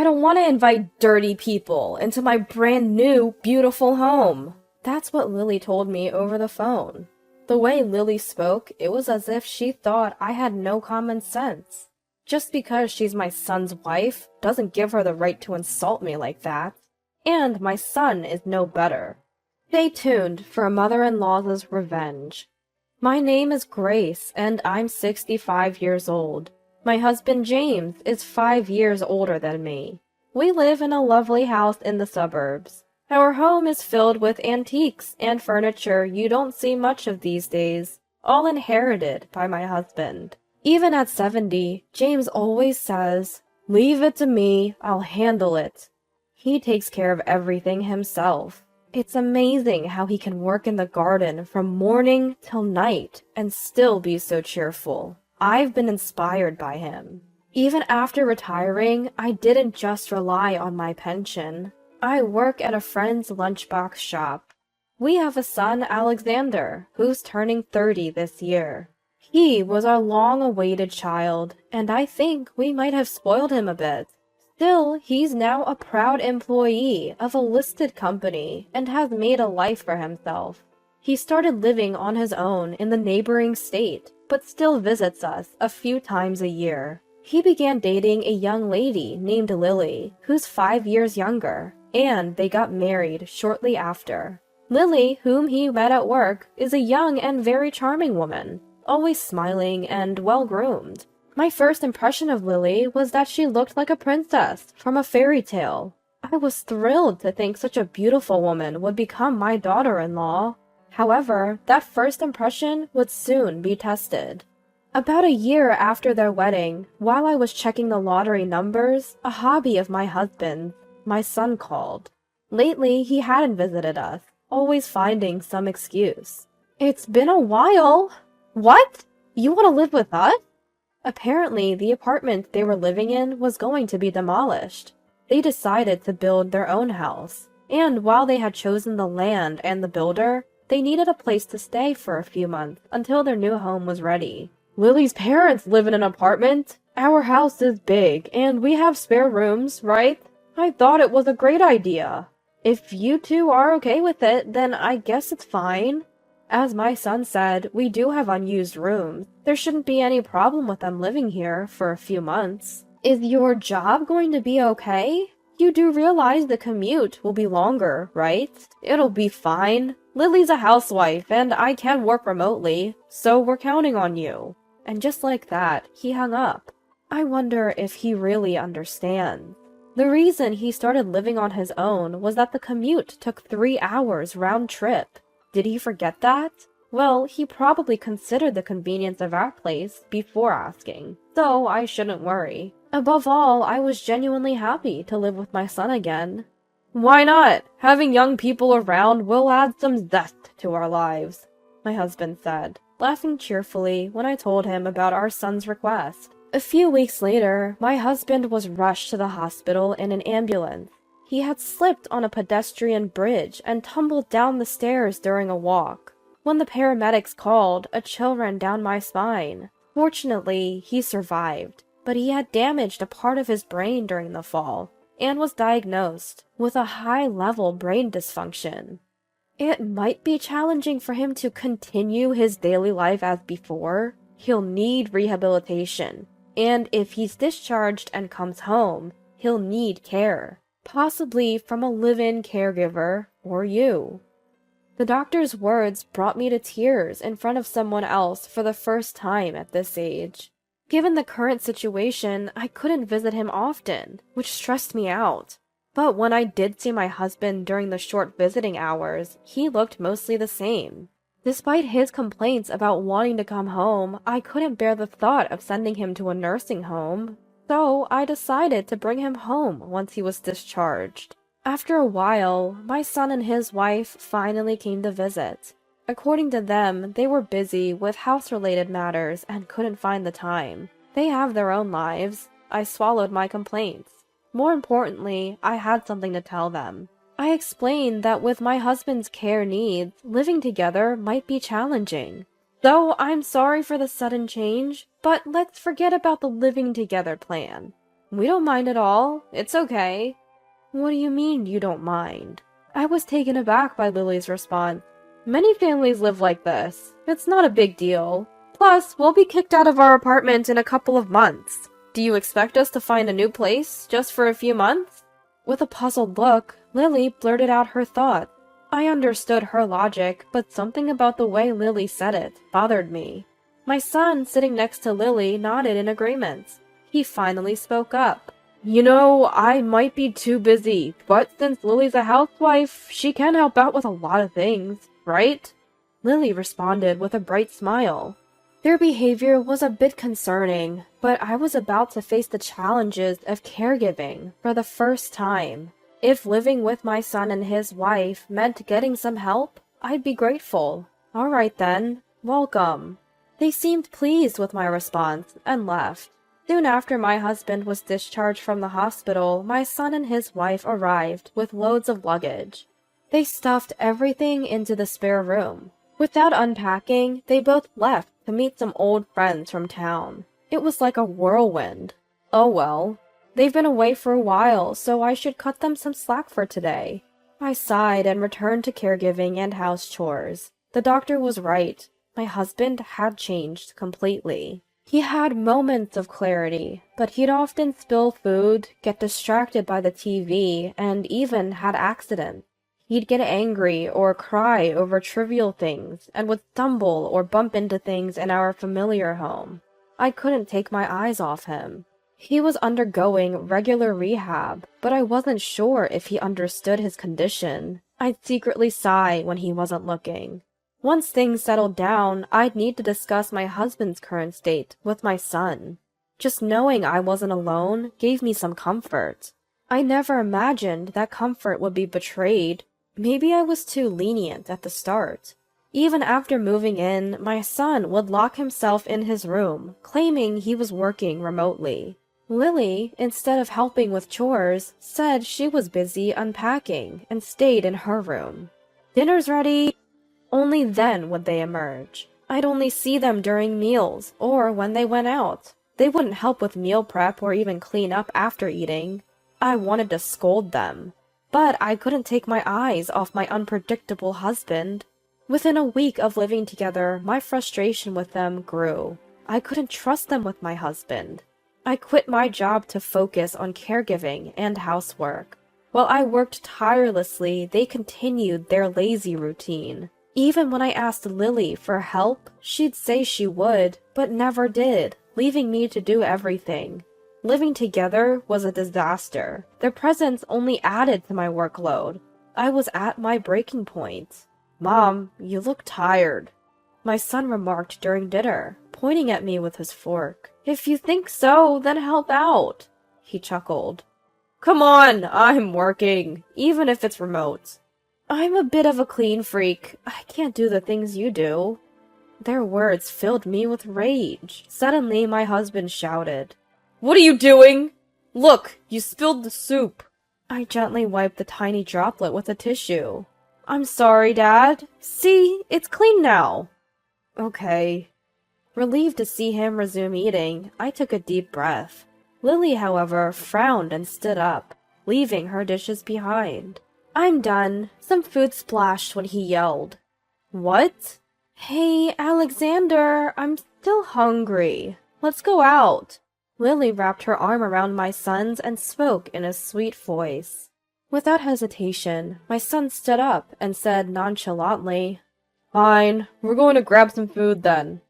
don't want to invite dirty people into my brand new, beautiful home. That's what Lily told me over the phone. The way Lily spoke, it was as if she thought I had no common sense. Just because she's my son's wife doesn't give her the right to insult me like that. And my son is no better. Stay tuned for a mother-in-law's revenge. My name is Grace, and I'm 65 years old. My husband James is 5 years older than me. We live in a lovely house in the suburbs. Our home is filled with antiques and furniture you don't see much of these days, all inherited by my husband. Even at 70, James always says, "Leave it to me, I'll handle it." He takes care of everything himself. It's amazing how he can work in the garden from morning till night and still be so cheerful. I've been inspired by him. Even after retiring, I didn't just rely on my pension. I work at a friend's lunchbox shop. We have a son, Alexander, who's turning 30 this year. He was our long-awaited child, and I think we might have spoiled him a bit. Still, he's now a proud employee of a listed company and has made a life for himself. He started living on his own in the neighboring state, but still visits us a few times a year. He began dating a young lady named Lily, who's 5 years younger, and they got married shortly after. Lily, whom he met at work, is a young and very charming woman, always smiling and well-groomed. My first impression of Lily was that she looked like a princess from a fairy tale. I was thrilled to think such a beautiful woman would become my daughter-in-law. However, that first impression would soon be tested. About a year after their wedding, while I was checking the lottery numbers, a hobby of my husband's, my son called. Lately, he hadn't visited us, always finding some excuse. "It's been a while." "What? You want to live with us?" Apparently, the apartment they were living in was going to be demolished. They decided to build their own house, and while they had chosen the land and the builder, they needed a place to stay for a few months until their new home was ready. "Lily's parents live in an apartment. Our house is big, and we have spare rooms, right? I thought it was a great idea. If you two are okay with it, then I guess it's fine. As my son said, we do have unused rooms. There shouldn't be any problem with them living here for a few months. Is your job going to be okay? You do realize the commute will be longer, right? It'll be fine. Lily's a housewife, and I can work remotely, so we're counting on you." And just like that, he hung up. I wonder if he really understands. The reason he started living on his own was that the commute took 3 hours round trip. Did he forget that? Well, he probably considered the convenience of our place before asking, so I shouldn't worry. Above all, I was genuinely happy to live with my son again. "Why not? Having young people around will add some zest to our lives," my husband said, laughing cheerfully when I told him about our son's request. A few weeks later, my husband was rushed to the hospital in an ambulance. He had slipped on a pedestrian bridge and tumbled down the stairs during a walk. When the paramedics called, a chill ran down my spine. Fortunately, he survived, but he had damaged a part of his brain during the fall and was diagnosed with a high-level brain dysfunction. It might be challenging for him to continue his daily life as before. He'll need rehabilitation, and if he's discharged and comes home, he'll need care, possibly from a live-in caregiver or you. The doctor's words brought me to tears in front of someone else for the first time at this age. Given the current situation, I couldn't visit him often, which stressed me out. But when I did see my husband during the short visiting hours, he looked mostly the same. Despite his complaints about wanting to come home, I couldn't bear the thought of sending him to a nursing home. So I decided to bring him home once he was discharged. After a while, my son and his wife finally came to visit. According to them, they were busy with house-related matters and couldn't find the time. They have their own lives. I swallowed my complaints. More importantly, I had something to tell them. I explained that with my husband's care needs, living together might be challenging. So I'm sorry for the sudden change, but let's forget about the living together plan. We don't mind at all. It's okay. What do you mean you don't mind? I was taken aback by Lily's response. Many families live like this. It's not a big deal. Plus, we'll be kicked out of our apartment in a couple of months. Do you expect us to find a new place just for a few months? With a puzzled look, Lily blurted out her thought. I understood her logic, but something about the way Lily said it bothered me. My son, sitting next to Lily, nodded in agreement. He finally spoke up. You know, I might be too busy, but since Lily's a housewife, she can help out with a lot of things, right? Lily responded with a bright smile. Their behavior was a bit concerning, but I was about to face the challenges of caregiving for the first time. If living with my son and his wife meant getting some help, I'd be grateful. All right then, welcome. They seemed pleased with my response and left. Soon after my husband was discharged from the hospital, my son and his wife arrived with loads of luggage. They stuffed everything into the spare room. Without unpacking, they both left to meet some old friends from town. It was like a whirlwind. Oh well. They've been away for a while, so I should cut them some slack for today. I sighed and returned to caregiving and house chores. The doctor was right. My husband had changed completely. He had moments of clarity, but he'd often spill food, get distracted by the TV, and even had accidents. He'd get angry or cry over trivial things, and would stumble or bump into things in our familiar home. I couldn't take my eyes off him. He was undergoing regular rehab, but I wasn't sure if he understood his condition. I'd secretly sigh when he wasn't looking. Once things settled down, I'd need to discuss my husband's current state with my son. Just knowing I wasn't alone gave me some comfort. I never imagined that comfort would be betrayed. Maybe I was too lenient at the start. Even after moving in, my son would lock himself in his room, claiming he was working remotely. Lily, instead of helping with chores, said she was busy unpacking and stayed in her room. Dinner's ready. Only then would they emerge. I'd only see them during meals or when they went out. They wouldn't help with meal prep or even clean up after eating. I wanted to scold them, but I couldn't take my eyes off my unpredictable husband. Within a week of living together, my frustration with them grew. I couldn't trust them with my husband. I quit my job to focus on caregiving and housework. While I worked tirelessly, they continued their lazy routine. Even when I asked Lily for help, she'd say she would, but never did, leaving me to do everything. Living together was a disaster. Their presence only added to my workload. I was at my breaking point. Mom, you look tired, my son remarked during dinner, pointing at me with his fork. If you think so, then help out, he chuckled. Come on, I'm working, even if it's remote. I'm a bit of a clean freak. I can't do the things you do. Their words filled me with rage. Suddenly, my husband shouted, What are you doing? Look, you spilled the soup. I gently wiped the tiny droplet with a tissue. I'm sorry, Dad. See, it's clean now. Okay. Relieved to see him resume eating, I took a deep breath. Lily, however, frowned and stood up, leaving her dishes behind. I'm done. Some food splashed when he yelled. What? Hey, Alexander, I'm still hungry. Let's go out. Lily wrapped her arm around my son's and spoke in a sweet voice. Without hesitation, my son stood up and said nonchalantly, Fine, we're going to grab some food then.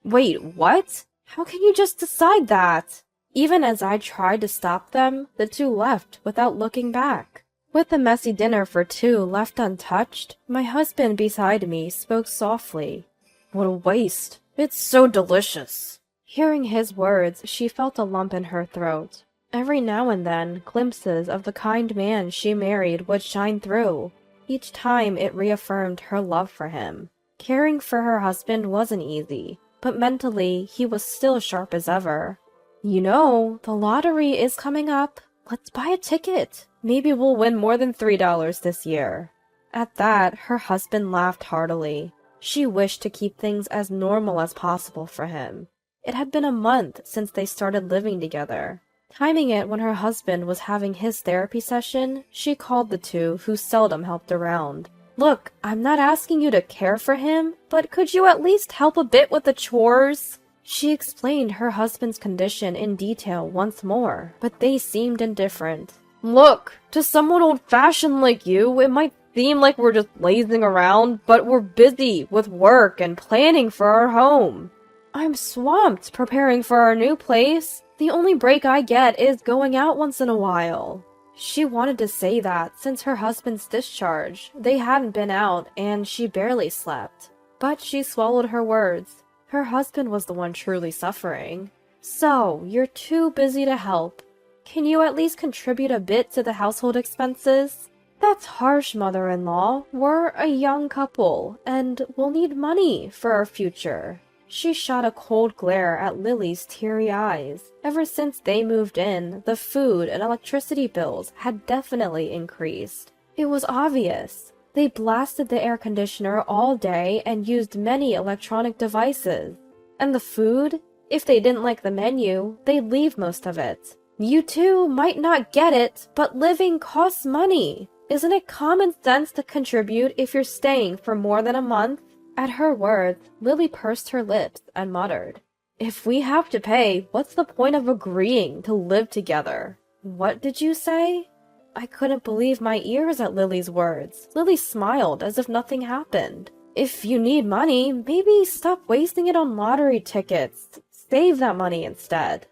Wait, what? How can you just decide that? Even as I tried to stop them, the two left without looking back. With the messy dinner for two left untouched, my husband beside me spoke softly. What a waste. It's so delicious. Hearing his words, she felt a lump in her throat. Every now and then, glimpses of the kind man she married would shine through. Each time it reaffirmed her love for him. Caring for her husband wasn't easy, but mentally he was still sharp as ever. You know, the lottery is coming up. Let's buy a ticket. Maybe we'll win more than $3 this year. At that, her husband laughed heartily. She wished to keep things as normal as possible for him. It had been a month since they started living together. Timing it when her husband was having his therapy session, she called the two who seldom helped around. "Look, I'm not asking you to care for him, but could you at least help a bit with the chores?" She explained her husband's condition in detail once more, but they seemed indifferent. "Look, to someone old-fashioned like you, it might seem like we're just lazing around, but we're busy with work and planning for our home. I'm swamped preparing for our new place. The only break I get is going out once in a while." She wanted to say that since her husband's discharge, they hadn't been out and she barely slept. But she swallowed her words. Her husband was the one truly suffering. "So, you're too busy to help. Can you at least contribute a bit to the household expenses?" "That's harsh, mother-in-law. We're a young couple, and we'll need money for our future." She shot a cold glare at Lily's teary eyes. Ever since they moved in, the food and electricity bills had definitely increased. It was obvious. They blasted the air conditioner all day and used many electronic devices. And the food? If they didn't like the menu, they'd leave most of it. You two might not get it, but living costs money. Isn't it common sense to contribute if you're staying for more than a month? At her words, Lily pursed her lips and muttered, "If we have to pay, what's the point of agreeing to live together?" "What did you say?" I couldn't believe my ears at Lily's words. Lily smiled as if nothing happened. "If you need money, maybe stop wasting it on lottery tickets. Save that money instead."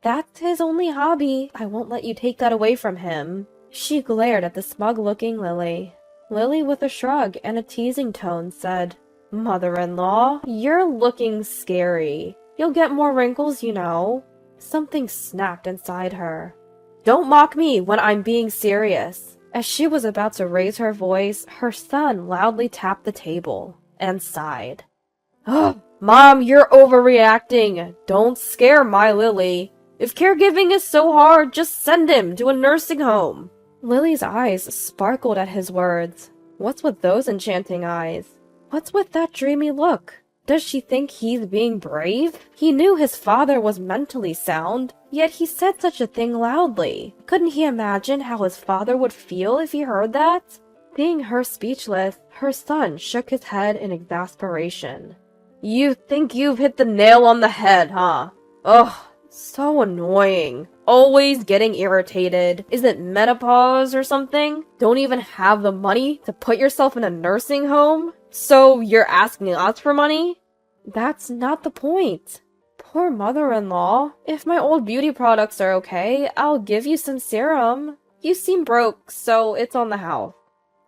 "That's his only hobby. I won't let you take that away from him." She glared at the smug-looking Lily. Lily, with a shrug and a teasing tone, said, "Mother-in-law, you're looking scary. You'll get more wrinkles, you know." Something snapped inside her. "Don't mock me when I'm being serious." As she was about to raise her voice, her son loudly tapped the table and sighed. "Ugh, Mom, you're overreacting. Don't scare my Lily. If caregiving is so hard, just send him to a nursing home." Lily's eyes sparkled at his words. What's with those enchanting eyes? What's with that dreamy look? Does she think he's being brave? He knew his father was mentally sound, yet he said such a thing loudly. Couldn't he imagine how his father would feel if he heard that? Seeing her speechless, her son shook his head in exasperation. "You think you've hit the nail on the head, huh? Ugh, so annoying. Always getting irritated. Is it menopause or something? Don't even have the money to put yourself in a nursing home? So you're asking us for money?" "That's not the point. Poor mother-in-law. If my old beauty products are okay, I'll give you some serum. You seem broke, so it's on the house."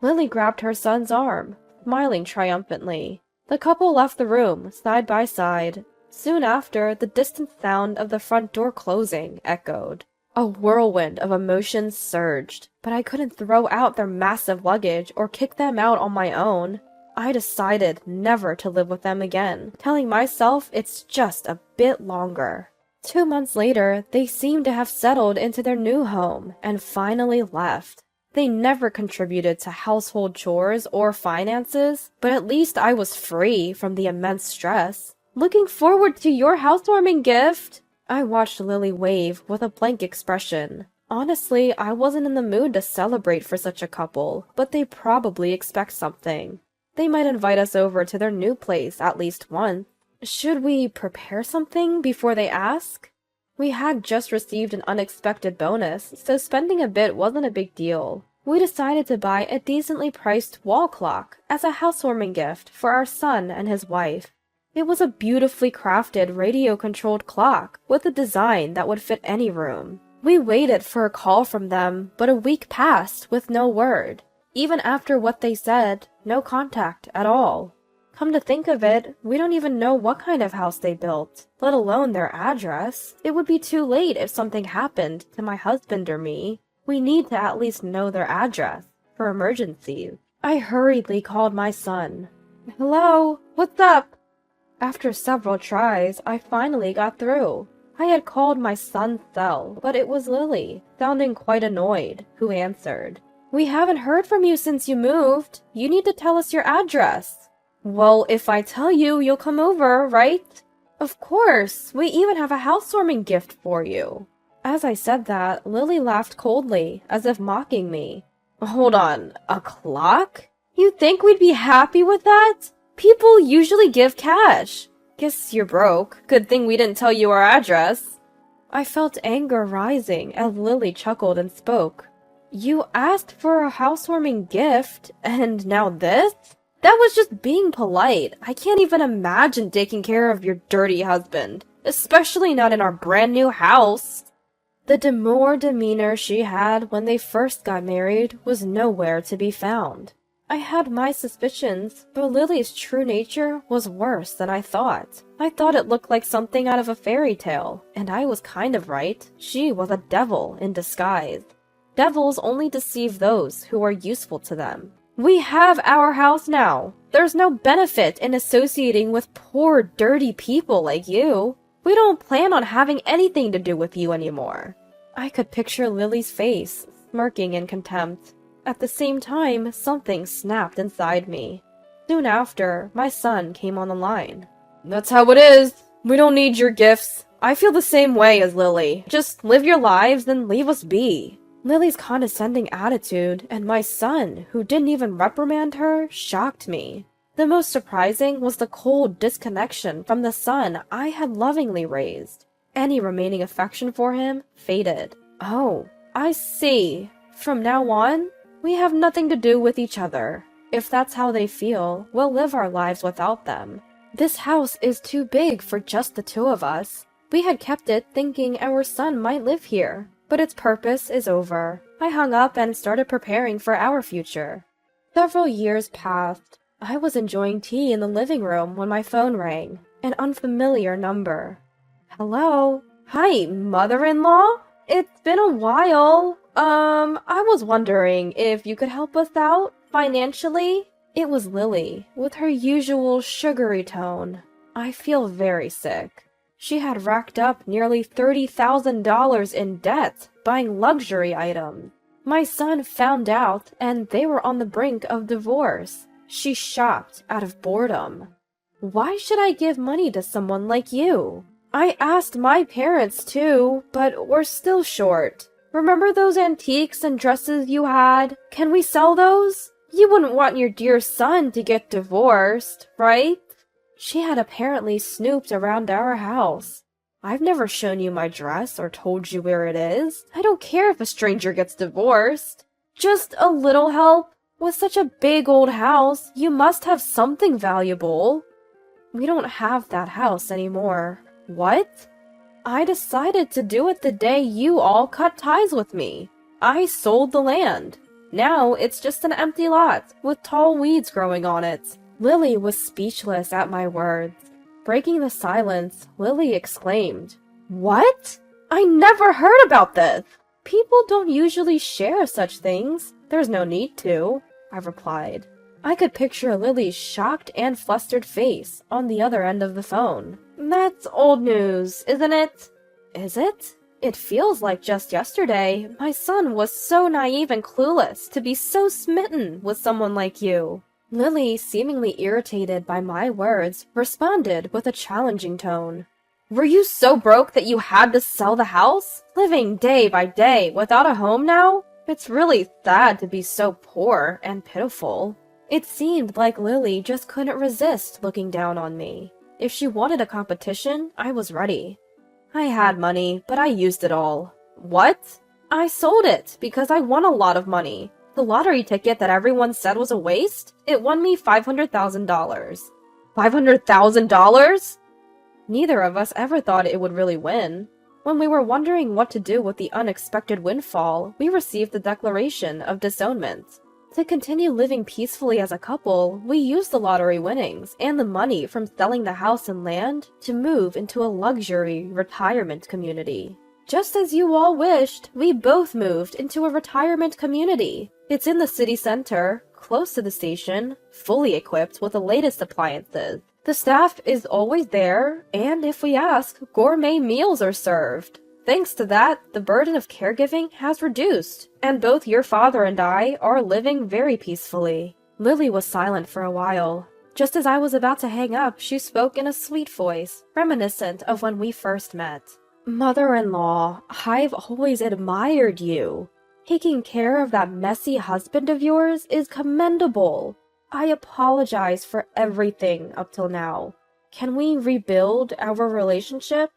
Lily grabbed her son's arm, smiling triumphantly. The couple left the room, side by side. Soon after, the distant sound of the front door closing echoed. A whirlwind of emotions surged, but I couldn't throw out their massive luggage or kick them out on my own. I decided never to live with them again, telling myself it's just a bit longer. 2 months later, they seemed to have settled into their new home and finally left. They never contributed to household chores or finances, but at least I was free from the immense stress. "Looking forward to your housewarming gift." I watched Lily wave with a blank expression. Honestly, I wasn't in the mood to celebrate for such a couple, but they probably expect something. They might invite us over to their new place at least once. Should we prepare something before they ask? We had just received an unexpected bonus, so spending a bit wasn't a big deal. We decided to buy a decently priced wall clock as a housewarming gift for our son and his wife. It was a beautifully crafted radio-controlled clock with a design that would fit any room. We waited for a call from them, but a week passed with no word. Even after what they said, no contact at all. Come to think of it, we don't even know what kind of house they built, let alone their address. It would be too late if something happened to my husband or me. We need to at least know their address for emergencies. I hurriedly called my son. "Hello, what's up?" After several tries, I finally got through. I had called my son's cell, but it was Lily, sounding quite annoyed, who answered. "We haven't heard from you since you moved. You need to tell us your address." "Well, if I tell you, you'll come over, right?" "Of course. We even have a housewarming gift for you." As I said that, Lily laughed coldly, as if mocking me. Hold on, a clock? You think we'd be happy with that? People usually give cash. Guess you're broke. Good thing we didn't tell you our address. I felt anger rising as Lily chuckled and spoke. You asked for a housewarming gift, and now this? That was just being polite. I can't even imagine taking care of your dirty husband, especially not in our brand new house. The demure demeanor she had when they first got married was nowhere to be found. I had my suspicions, but Lily's true nature was worse than I thought. I thought it looked like something out of a fairy tale, and I was kind of right. She was a devil in disguise. Devils only deceive those who are useful to them. We have our house now. There's no benefit in associating with poor, dirty people like you. We don't plan on having anything to do with you anymore. I could picture Lily's face, smirking in contempt. At the same time, something snapped inside me. Soon after, my son came on the line. That's how it is. We don't need your gifts. I feel the same way as Lily. Just live your lives and leave us be. Lily's condescending attitude, and my son, who didn't even reprimand her, shocked me. The most surprising was the cold disconnection from the son I had lovingly raised. Any remaining affection for him faded. Oh, I see. From now on, we have nothing to do with each other. If that's how they feel, we'll live our lives without them. This house is too big for just the two of us. We had kept it thinking our son might live here, but its purpose is over. I hung up and started preparing for our future. Several years passed. I was enjoying tea in the living room when my phone rang. An unfamiliar number. Hello? Hi, mother-in-law? It's been a while. I was wondering if you could help us out financially? It was Lily, with her usual sugary tone. I feel very sick. She had racked up nearly $30,000 in debt buying luxury items. My son found out, and they were on the brink of divorce. She shopped out of boredom. Why should I give money to someone like you? I asked my parents too, but we're still short. Remember those antiques and dresses you had? Can we sell those? You wouldn't want your dear son to get divorced, right? She had apparently snooped around our house. I've never shown you my dress or told you where it is. I don't care if a stranger gets divorced. Just a little help? With such a big old house, you must have something valuable. We don't have that house anymore. What? I decided to do it the day you all cut ties with me. I sold the land. Now it's just an empty lot with tall weeds growing on it. Lily was speechless at my words. Breaking the silence, Lily exclaimed, What? I never heard about this! People don't usually share such things. There's no need to, I replied. I could picture Lily's shocked and flustered face on the other end of the phone. That's old news, isn't it? Is it? It feels like just yesterday my son was so naive and clueless to be so smitten with someone like you. Lily, seemingly irritated by my words, responded with a challenging tone. Were you so broke that you had to sell the house? Living day by day without a home now? It's really sad to be so poor and pitiful. It seemed like Lily just couldn't resist looking down on me. If she wanted a competition, I was ready. I had money, but I used it all. What? I sold it because I won a lot of money. The lottery ticket that everyone said was a waste? It won me $500,000. $500,000? Neither of us ever thought it would really win. When we were wondering what to do with the unexpected windfall, we received the declaration of disownment. To continue living peacefully as a couple, we used the lottery winnings and the money from selling the house and land to move into a luxury retirement community. Just as you all wished, we both moved into a retirement community. It's in the city center, close to the station, fully equipped with the latest appliances. The staff is always there, and if we ask, gourmet meals are served. Thanks to that, the burden of caregiving has reduced, and both your father and I are living very peacefully. Lily was silent for a while. Just as I was about to hang up, she spoke in a sweet voice, reminiscent of when we first met. Mother-in-law, I've always admired you. Taking care of that messy husband of yours is commendable. I apologize for everything up till now. Can we rebuild our relationship?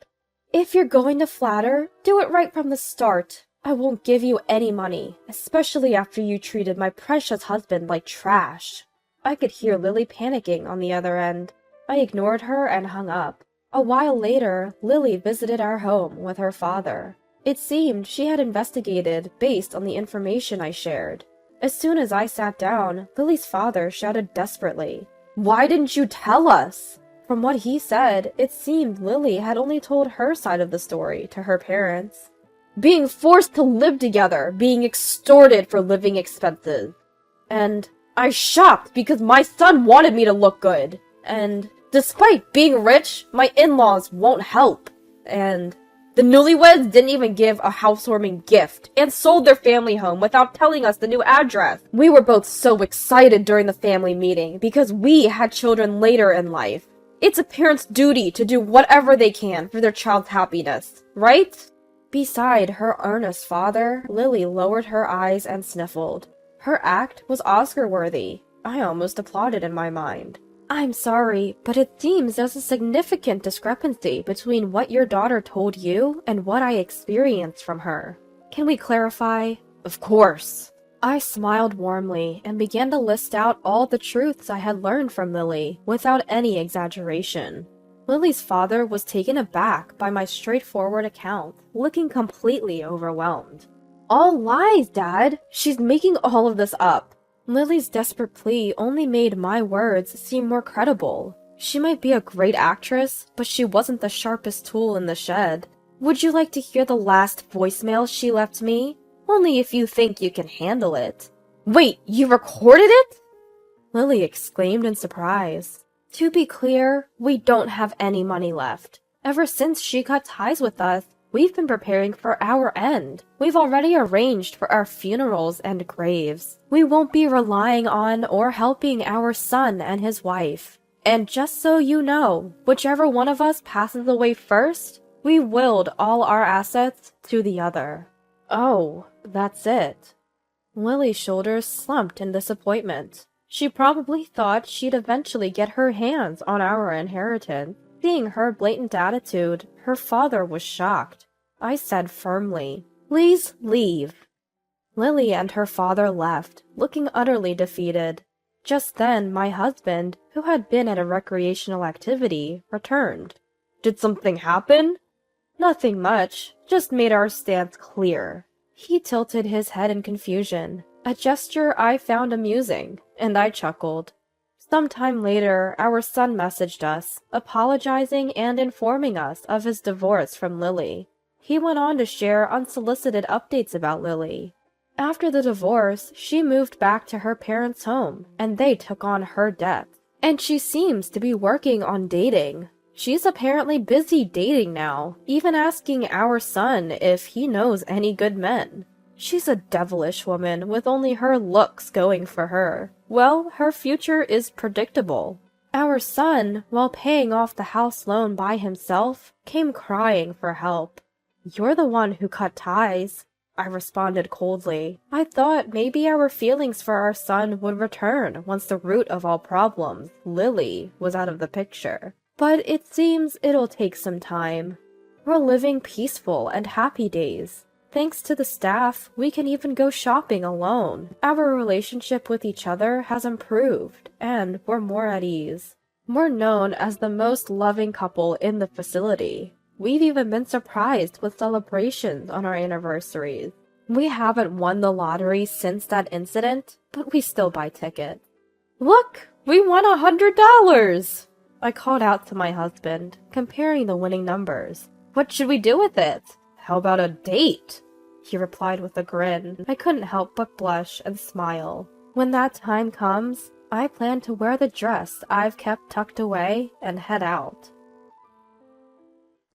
If you're going to flatter, do it right from the start. I won't give you any money, especially after you treated my precious husband like trash. I could hear Lily panicking on the other end. I ignored her and hung up. A while later, Lily visited our home with her father. It seemed she had investigated based on the information I shared. As soon as I sat down, Lily's father shouted desperately, "Why didn't you tell us?" From what he said, it seemed Lily had only told her side of the story to her parents. Being forced to live together, being extorted for living expenses. And I shopped because my son wanted me to look good. And despite being rich, my in-laws won't help. And the newlyweds didn't even give a housewarming gift and sold their family home without telling us the new address. We were both so excited during the family meeting because we had children later in life. It's a parent's duty to do whatever they can for their child's happiness, right? Beside her earnest father, Lily lowered her eyes and sniffled. Her act was Oscar-worthy. I almost applauded in my mind. I'm sorry, but it seems there's a significant discrepancy between what your daughter told you and what I experienced from her. Can we clarify? Of course. I smiled warmly and began to list out all the truths I had learned from Lily, without any exaggeration. Lily's father was taken aback by my straightforward account, looking completely overwhelmed. All lies, Dad! She's making all of this up. Lily's desperate plea only made my words seem more credible. She might be a great actress, but she wasn't the sharpest tool in the shed. Would you like to hear the last voicemail she left me? Only if you think you can handle it. Wait, you recorded it? Lily exclaimed in surprise. To be clear, we don't have any money left. Ever since she cut ties with us, we've been preparing for our end. We've already arranged for our funerals and graves. We won't be relying on or helping our son and his wife. And just so you know, whichever one of us passes away first, we willed all our assets to the other. Oh, that's it. Lily's shoulders slumped in disappointment. She probably thought she'd eventually get her hands on our inheritance. Seeing her blatant attitude, her father was shocked. I said firmly, "Please leave." Lily and her father left, looking utterly defeated. Just then, my husband, who had been at a recreational activity, returned. Did something happen? Nothing much, just made our stance clear. He tilted his head in confusion, a gesture I found amusing, and I chuckled. Sometime later, our son messaged us, apologizing and informing us of his divorce from Lily. He went on to share unsolicited updates about Lily. After the divorce, she moved back to her parents' home, and they took on her debts. And she seems to be working on dating. She's apparently busy dating now, even asking our son if he knows any good men. She's a devilish woman with only her looks going for her. Well, her future is predictable. Our son, while paying off the house loan by himself, came crying for help. You're the one who cut ties, I responded coldly. I thought maybe our feelings for our son would return once the root of all problems, Lily, was out of the picture. But it seems it'll take some time. We're living peaceful and happy days. Thanks to the staff, we can even go shopping alone. Our relationship with each other has improved, and we're more at ease. We're known as the most loving couple in the facility. We've even been surprised with celebrations on our anniversaries. We haven't won the lottery since that incident, but we still buy tickets. Look, we won $100! I called out to my husband, comparing the winning numbers. What should we do with it? How about a date? He replied with a grin. I couldn't help but blush and smile. When that time comes, I plan to wear the dress I've kept tucked away and head out.